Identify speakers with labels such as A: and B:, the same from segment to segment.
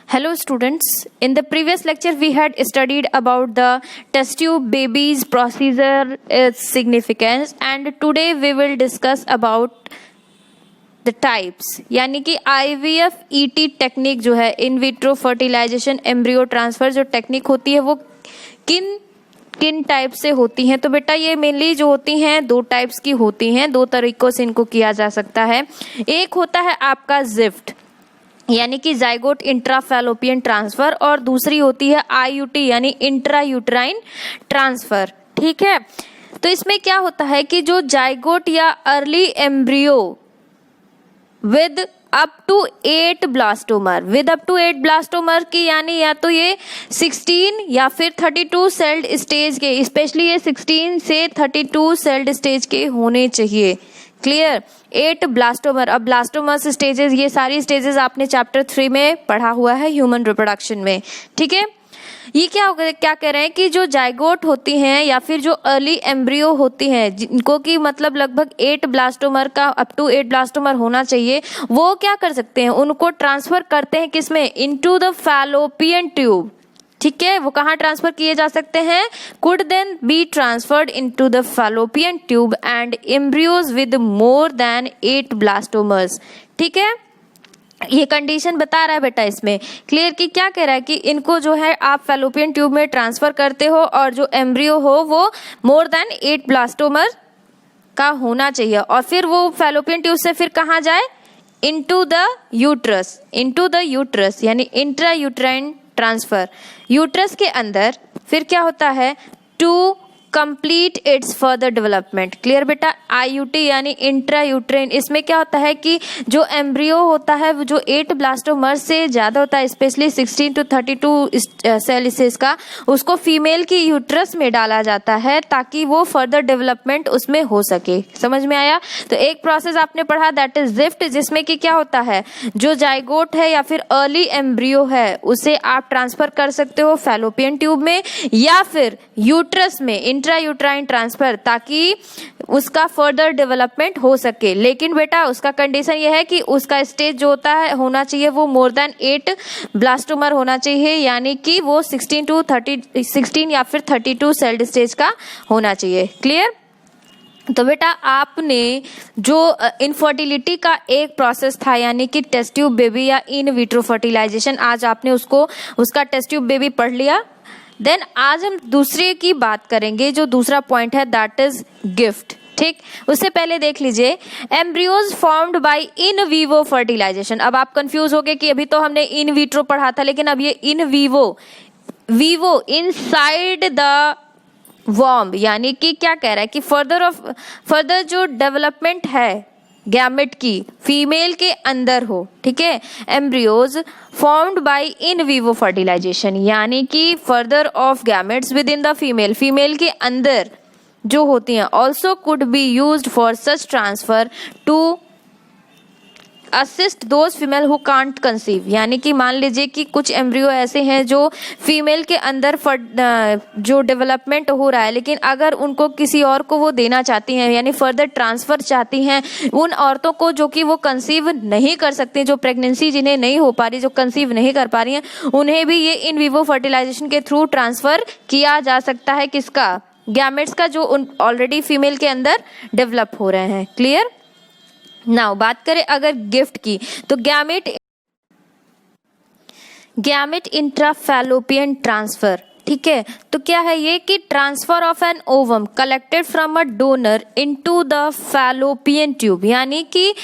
A: Hello students, in the previous lecture we had studied about the test tube babies procedure, its significance, and today we will discuss about the types यानी कि IVF ET technique जो है in vitro fertilization embryo transfer जो technique होती है वो किन किन टाइप से होती हैं। तो बेटा ये मेनली जो होती हैं दो टाइप्स की होती हैं, दो तरीकों से इनको किया जा सकता है। एक होता है आपका जिफ्ट यानी कि जाइगोट इंट्राफैलोपियन ट्रांसफर और दूसरी होती है IUT यानी इंट्रा यूट्राइन ट्रांसफर। ठीक है, तो इसमें क्या होता है कि जो जाइगोट या early embryo with up to 8 blastomere की यानी या तो ये 16 या फिर 32 सेल्ड स्टेज के, स्पेशली ये 16 से 32 सेल्ड स्टेज के होने चाहिए। क्लियर। 8 ब्लास्टोमर, अब ब्लास्टोमर्स स्टेजेस ये सारी स्टेजेस आपने चैप्टर 3 में पढ़ा हुआ है ह्यूमन रिप्रोडक्शन में। ठीक है, ये क्या कह रहे हैं कि जो जाइगोट होती हैं या फिर जो अर्ली एम्ब्रियो होती हैं जिनको कि मतलब लगभग 8 ब्लास्टोमर का अप टू 8 ब्लास्टोमर होना चाहिए, वो क्या कर सकते हैं, उनको ट्रांसफर करते हैं किसमें, इनटू द फैलोपियन ट्यूब। ठीक है, वो कहाँ ट्रांसफर किए जा सकते हैं, could then be transferred into the fallopian tube and embryos with more than 8 blastomeres. ठीक है, ये कंडीशन बता रहा है बेटा इसमें क्लियर कि क्या कह रहा है कि इनको जो है आप फैलोपियन ट्यूब में ट्रांसफर करते हो और जो एम्ब्रियो हो वो मोर देन 8 ब्लास्टोमर का होना चाहिए और फिर वो फैलोपियन ट्यूब से फिर कहाँ जाए, इनटू द यूट्रस यानी इंट्रा यूट्राइन ट्रांसफर। यूट्रस के अंदर फिर क्या होता है, to complete its further development. Clear बेटा, IUT यानी इंट्रा यूट्राइन, इसमें क्या होता है कि जो एम्ब्रियो होता है वो जो 8 ब्लास्टोमर से ज़्यादा होता है, स्पेशली 16 to 32 सेल स्टेज का, उसको फीमेल की यूट्रस में डाला जाता है ताकि वो फर्दर डेवलपमेंट उसमें हो सके। समझ में आया। तो एक प्रोसेस आपने पढ़ा दैट इज जिफ्ट, जिसमें कि क्या होता है जो जाइगोट है या फिर अर्ली एम्ब्रियो है उसे आप ट्रांसफर कर सकते हो फैलोपियन ट्यूब में या फिर यूट्रस में, इंट्रा यूट्राइन ट्रांसफर, ताकि उसका फर्दर डेवलपमेंट हो सके। लेकिन बेटा उसका कंडीशन यह है कि उसका स्टेज जो होता है होना चाहिए वो मोर देन 8 ब्लास्टोमर होना चाहिए, यानी कि वो 16 या फिर 32 सेल्ड स्टेज का होना चाहिए। क्लियर। तो बेटा आपने जो इनफर्टिलिटी का एक प्रोसेस था यानी कि टेस्ट ट्यूब बेबी या इन विट्रो फर्टिलाइजेशन, आज आपने उसका टेस्ट ट्यूब बेबी पढ़ लिया। देन आज हम दूसरे की बात करेंगे, जो दूसरा पॉइंट है दैट इज गिफ्ट। ठीक, उससे पहले देख लीजिए embryos formed by in vivo fertilization. अब आप कंफ्यूज हो गए कि अभी तो हमने इन विट्रो पढ़ा था, लेकिन अब ये इन वीवो इनसाइड द वॉर्म, यानी कि क्या कह रहा है कि फर्दर जो डेवलपमेंट है गैमेट की फीमेल के अंदर हो। ठीक है, embryos formed by in vivo fertilization यानी कि further of gametes within the female के अंदर जो होती हैं, also could be used for such transfer to assist those female who can't conceive. यानी कि मान लीजिए कि कुछ एम्ब्रियो ऐसे हैं जो फीमेल के अंदर जो डेवलपमेंट हो रहा है, लेकिन अगर उनको किसी और को वो देना चाहती हैं यानी फर्दर ट्रांसफर चाहती हैं, उन औरतों को जो कि वो कंसीव नहीं कर सकती, जो प्रेगनेंसी जिन्हें नहीं हो पा रही, जो कंसीव नहीं कर पा रही हैं, उन्हें भी ये इन विवो फर्टिलाइजेशन के थ्रू ट्रांसफर किया जा सकता है। किसका, गैमेट्स का, जो ऑलरेडी फीमेल के अंदर डेवलप हो रहे हैं। क्लियर। नाउ बात करें अगर गिफ्ट की, तो गैमेट इंट्राफैलोपियन ट्रांसफर। ठीक है, तो क्या है ये कि transfer of an ovum collected from a donor into the fallopian tube, यानी कि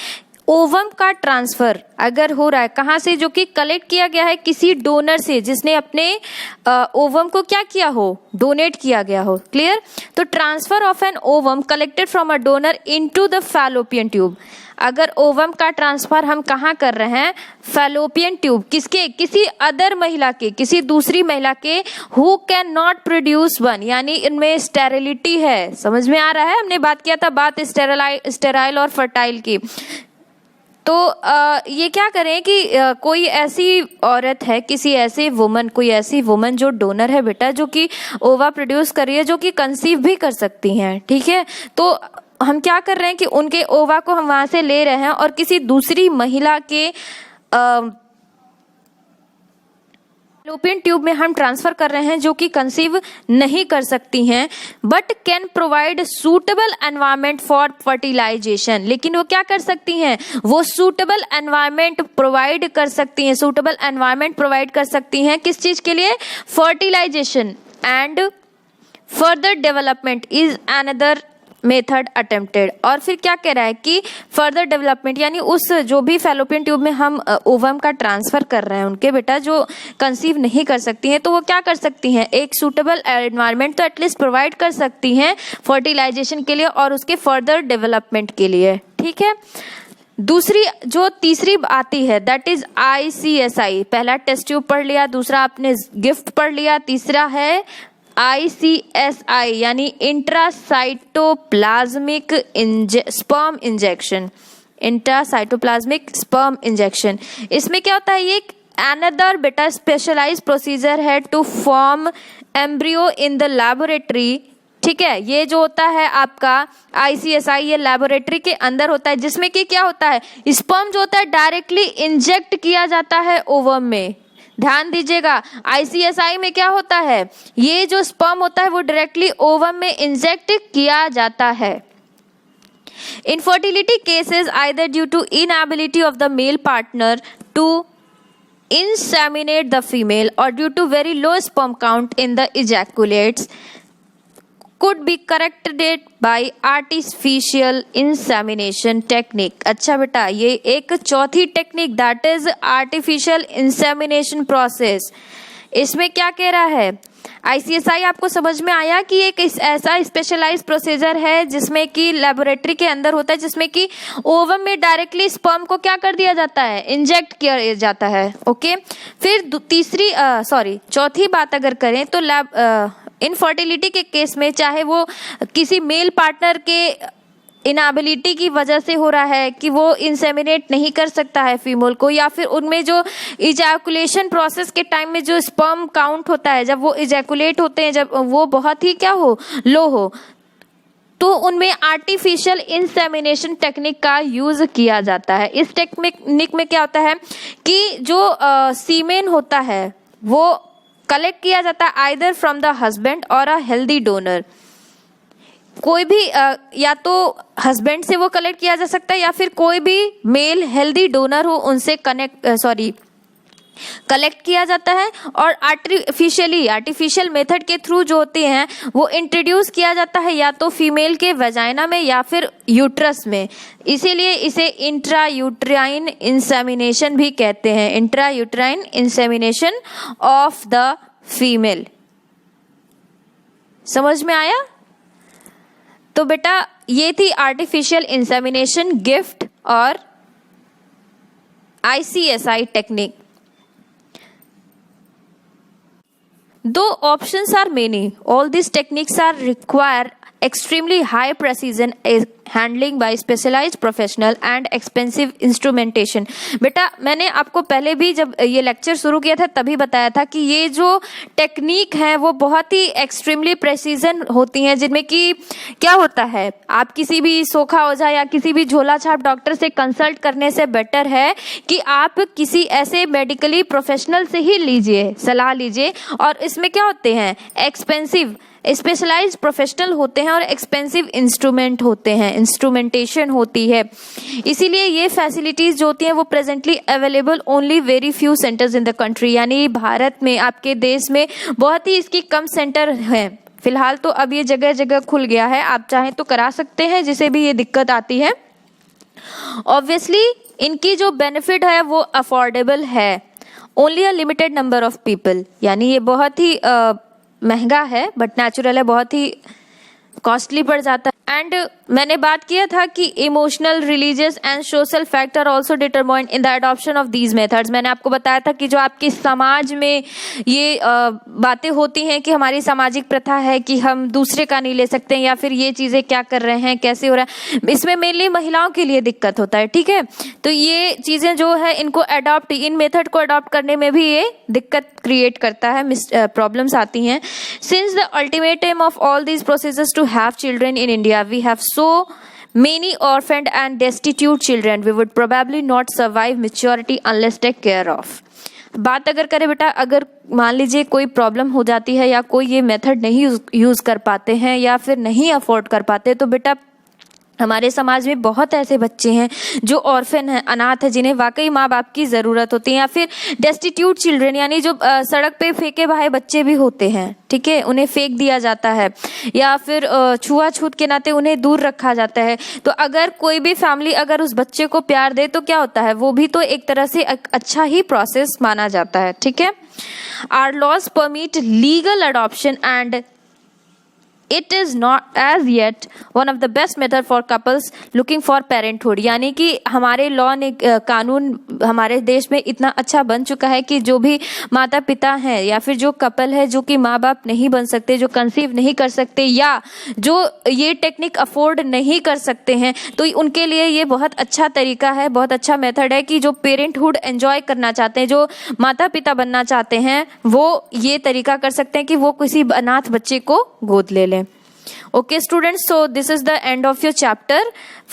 A: ओवम का ट्रांसफर अगर हो रहा है कहाँ से, जो कि कलेक्ट किया गया है किसी डोनर से जिसने अपने ओवम को क्या किया हो, डोनेट किया गया हो। क्लियर। तो transfer of an ovum collected from a donor into the fallopian tube, अगर ओवम का ट्रांसफर हम कहाँ कर रहे हैं, फैलोपियन ट्यूब, किसके, किसी अदर महिला के, किसी दूसरी महिला के, who can not produce one, यानी इनमें स्टेरिलिटी है। समझ में आ रहा है, हमने बात किया था बात स्टेराइल और फर्टाइल की। तो ये क्या करें कि कोई ऐसी औरत है, कोई ऐसी वुमन जो डोनर है बेटा, जो कि ओवा प्रोड्यूस कर रही है, जो कि कंसीव भी कर सकती हैं। ठीक है, तो हम क्या कर रहे हैं कि उनके ओवा को हम वहां से ले रहे हैं और किसी दूसरी महिला के फैलोपियन ट्यूब में हम ट्रांसफर कर रहे हैं जो कि कंसीव नहीं कर सकती हैं, but can provide suitable environment for fertilization. लेकिन वो क्या कर सकती हैं, वो सूटेबल एनवायरनमेंट प्रोवाइड कर सकती हैं, सूटेबल एनवायरनमेंट प्रोवाइड कर सकती हैं किस चीज के लिए, fertilization. And further development is another method attempted. और फिर क्या कह रहा है कि फर्दर डेवलपमेंट यानी उस जो भी फैलोपियन ट्यूब में हम ओवम का ट्रांसफर कर रहे हैं उनके बेटा जो कंसीव नहीं कर सकती हैं, तो वो क्या कर सकती हैं, एक सूटेबल एनवायरनमेंट तो एटलीस्ट प्रोवाइड कर सकती हैं फर्टिलाइजेशन के लिए और उसके फर्दर डेवलपमेंट के लिए। ठीक है, दूसरी जो तीसरी आती है दैट इज ICSI। पहला टेस्ट ट्यूब पढ़ लिया, दूसरा आपने गिफ्ट पढ़ लिया, तीसरा है ICSI यानी intracytoplasmic sperm injection. Intracytoplasmic sperm injection, इसमें क्या होता है, ये एक अनदर बेटा स्पेशलाइज प्रोसीजर है to form embryo in the laboratory. ठीक है, ये जो होता है आपका ICSI ये लैबोरेटरी के अंदर होता है, जिसमें कि क्या होता है, स्पर्म जो होता है डायरेक्टली इंजेक्ट किया जाता है ओवम में। ध्यान दीजिएगा, ICSI में क्या होता है, ये जो स्पर्म होता है वो डायरेक्टली ओवम में इंजेक्ट किया जाता है। Infertility cases either due to inability of the male partner to inseminate the female or due to very low sperm count in the ejaculates could be corrected by artificial insemination technique। अच्छा बेटा, ये एक चौथी technique that is artificial insemination process. इसमें क्या कह रहा है, ICSI आपको समझ में आया कि एक ऐसा स्पेशलाइज प्रोसीजर है जिसमें कि लेबोरेटरी के अंदर होता है, जिसमें कि ओवम में डायरेक्टली स्पर्म को क्या कर दिया जाता है, इंजेक्ट किया जाता है। ओके, फिर चौथी बात अगर करें तो इनफर्टिलिटी के केस में चाहे वो किसी मेल पार्टनर के इनएबिलिटी की वजह से हो रहा है कि वो इंसेमिनेट नहीं कर सकता है फीमेल को, या फिर उनमें जो इजैकुलेशन प्रोसेस के टाइम में जो स्पर्म काउंट होता है, जब वो इजैकुलेट होते हैं, जब वो बहुत ही क्या हो, लो हो, तो उनमें आर्टिफिशियल इंसेमिनेशन टेक्निक का यूज किया जाता है। इस टेक्निक में क्या होता है कि जो सीमेन होता है वो कलेक्ट किया जाता है आइदर फ्रॉम द हस्बैंड और अ हेल्दी डोनर। कोई भी या तो हस्बैंड से वो कलेक्ट किया जा सकता है या फिर कोई भी मेल हेल्दी डोनर हो उनसे कलेक्ट किया जाता है, और आर्टिफिशियल मेथड के थ्रू जो होते हैं वो इंट्रोड्यूस किया जाता है या तो फीमेल के वजाइना में या फिर यूट्रस में। इसीलिए इसे इंट्रायूट्राइन इंसेमिनेशन भी कहते हैं, intrauterine insemination of the female. समझ में आया? तो बेटा ये थी आर्टिफिशियल इंसेमिनेशन, गिफ्ट और ICSI technique. Though options are many, all these techniques require extremely high precision handling by specialized professional and expensive instrumentation। बेटा मैंने आपको पहले भी जब ये लेक्चर शुरू किया था तभी बताया था कि ये जो टेक्निक है वो बहुत ही एक्सट्रीमली प्रेसिजन होती हैं, जिनमें कि क्या होता है, आप किसी भी सोखा ओझा या किसी भी झोला छाप डॉक्टर से कंसल्ट करने से बेटर है कि आप किसी ऐसे मेडिकली प्रोफेशनल से ही लीजिए, सलाह लीजिए। और इसमें क्या होते हैं, एक्सपेंसिव स्पेशलाइज्ड प्रोफेशनल होते हैं और एक्सपेंसिव इंस्ट्रूमेंट होते हैं, इंस्ट्रूमेंटेशन होती है। इसीलिए ये फैसिलिटीज जो होती हैं वो presently available only very few centres in the country, यानी भारत में, आपके देश में बहुत ही इसकी कम सेंटर हैं। फिलहाल तो अब ये जगह जगह खुल गया है, आप चाहें तो करा सकते हैं जिसे भी ये दिक्कत आती है। ऑब्वियसली इनकी जो बेनिफिट है वो अफोर्डेबल है, only a limited number of people, यानी ये बहुत ही महंगा है बट नेचुरल है, बहुत ही कॉस्टली पड़ जाता है। एंड मैंने बात किया था कि emotional, religious and social factor also determine in the adoption of these methods. मैंने आपको बताया था कि जो आपके समाज में ये बातें होती हैं कि हमारी सामाजिक प्रथा है कि हम दूसरे का नहीं ले सकते या फिर ये चीज़ें क्या कर रहे हैं, कैसे हो रहा है, इसमें मेनली महिलाओं के लिए दिक्कत होता है। ठीक है, तो ये चीज़ें जो है इनको इन मेथड को अडॉप्ट करने में भी ये दिक्कत क्रिएट करता है, प्रॉब्लम्स आती हैं। Since the ultimate aim of all these processes to have children in India, we have so many orphaned and destitute children, we would probably not survive maturity unless take care of। बात अगर करें बेटा, अगर मान लीजिए कोई problem हो जाती है या कोई ये मेथड नहीं यूज कर पाते हैं या फिर नहीं अफोर्ड कर पाते, तो बेटा हमारे समाज में बहुत ऐसे बच्चे हैं जो ऑर्फन हैं, अनाथ है, जिन्हें वाकई माँ बाप की ज़रूरत होती है, या फिर डेस्टिट्यूट चिल्ड्रन यानी जो सड़क पे फेंके भाए बच्चे भी होते हैं, ठीक है, उन्हें फेंक दिया जाता है या फिर छुआछूत के नाते उन्हें दूर रखा जाता है। तो अगर कोई भी फैमिली अगर उस बच्चे को प्यार दे तो क्या होता है, वो भी तो एक तरह से अच्छा ही प्रोसेस माना जाता है, ठीक है। Our laws permit legal adoption and it is not as yet one of the best method for couples looking for parenthood, यानी कि हमारे लॉ ने कानून हमारे देश में इतना अच्छा बन चुका है कि जो भी माता पिता हैं या फिर जो कपल है जो कि माँ बाप नहीं बन सकते, जो कंसीव नहीं कर सकते या जो ये टेक्निक अफोर्ड नहीं कर सकते हैं, तो उनके लिए ये बहुत अच्छा तरीका है, बहुत अच्छा मेथड है कि जो पेरेंटहुड एंजॉय करना चाहते हैं, जो माता पिता बनना चाहते हैं, वो ये तरीका कर सकते हैं कि वो किसी अनाथ बच्चे को गोद ले लें। Okay students, so this is the end of your chapter.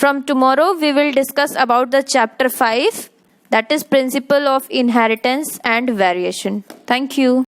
A: From tomorrow we will discuss about the chapter 5, that is principle of inheritance and variation. Thank you.